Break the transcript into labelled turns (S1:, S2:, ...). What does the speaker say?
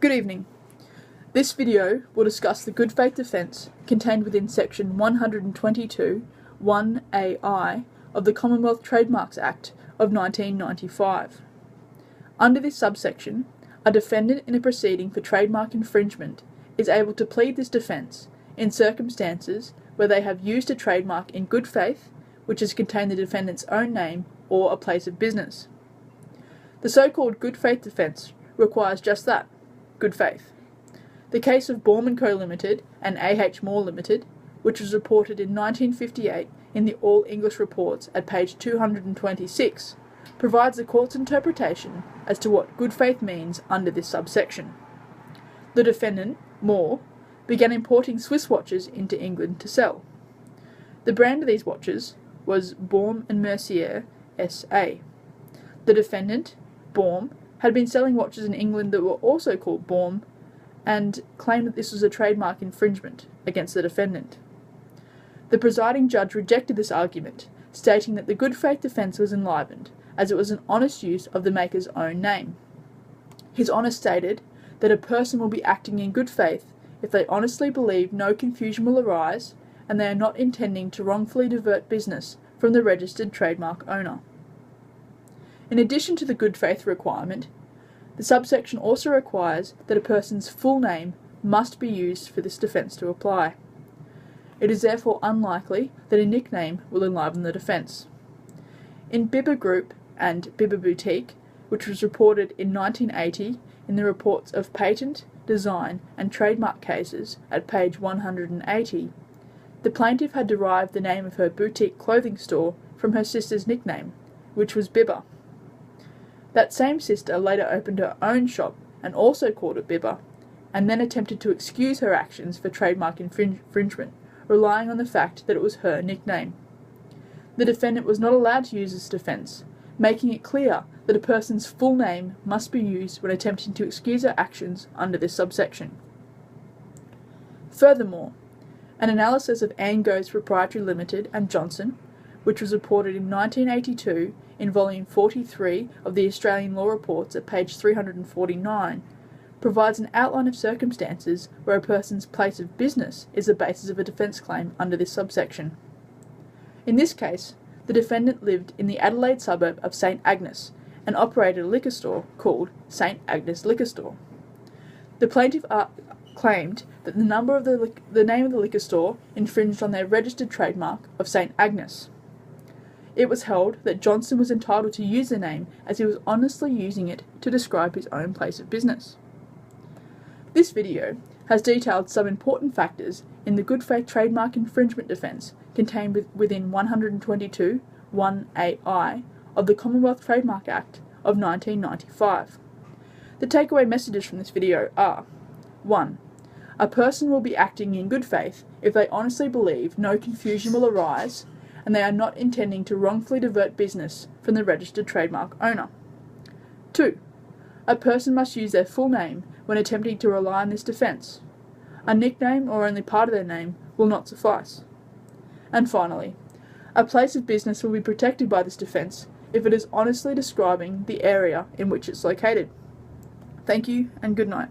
S1: Good evening. This video will discuss the good faith defence contained within section 122 1AI of the Commonwealth Trademarks Act of 1995. Under this subsection, a defendant in a proceeding for trademark infringement is able to plead this defence in circumstances where they have used a trademark in good faith, which has contained the defendant's own name or a place of business. The so-called good faith defence requires just that, good faith. The case of Baum & Co Limited and A.H. Moore Limited, which was reported in 1958 in the All English Reports at page 226, provides the court's interpretation as to what good faith means under this subsection. The defendant, Moore, began importing Swiss watches into England to sell. The brand of these watches was Baum & Mercier S.A. The defendant, Baum, had been selling watches in England that were also called Baum and claimed that this was a trademark infringement against the defendant. The presiding judge rejected this argument, stating that the good faith defence was enlivened, as it was an honest use of the maker's own name. His Honour stated that a person will be acting in good faith if they honestly believe no confusion will arise and they are not intending to wrongfully divert business from the registered trademark owner. In addition to the good faith requirement, the subsection also requires that a person's full name must be used for this defence to apply. It is therefore unlikely that a nickname will enliven the defence. In Bibber Group and Bibber Boutique, which was reported in 1980 in the reports of patent, design and trademark cases at page 180, the plaintiff had derived the name of her boutique clothing store from her sister's nickname, which was Bibber. That same sister later opened her own shop and also called it Bibber, and then attempted to excuse her actions for trademark infringement, relying on the fact that it was her nickname. The defendant was not allowed to use this defence, making it clear that a person's full name must be used when attempting to excuse her actions under this subsection. Furthermore, an analysis of Ango's Proprietary Limited and Johnson, which was reported in 1982 in volume 43 of the Australian Law Reports at page 349, provides an outline of circumstances where a person's place of business is the basis of a defence claim under this subsection. In this case, the defendant lived in the Adelaide suburb of St Agnes and operated a liquor store called St Agnes Liquor Store. The plaintiff claimed that the name of the liquor store infringed on their registered trademark of St Agnes. It was held that Johnson was entitled to use the name as he was honestly using it to describe his own place of business. This video has detailed some important factors in the good faith trademark infringement defence contained within 122 1AI of the Commonwealth Trademark Act of 1995. The takeaway messages from this video are: 1. A person will be acting in good faith if they honestly believe no confusion will arise and they are not intending to wrongfully divert business from the registered trademark owner. 2. A person must use their full name when attempting to rely on this defence. A nickname or only part of their name will not suffice. And finally, a place of business will be protected by this defence if it is honestly describing the area in which it's located. Thank you and good night.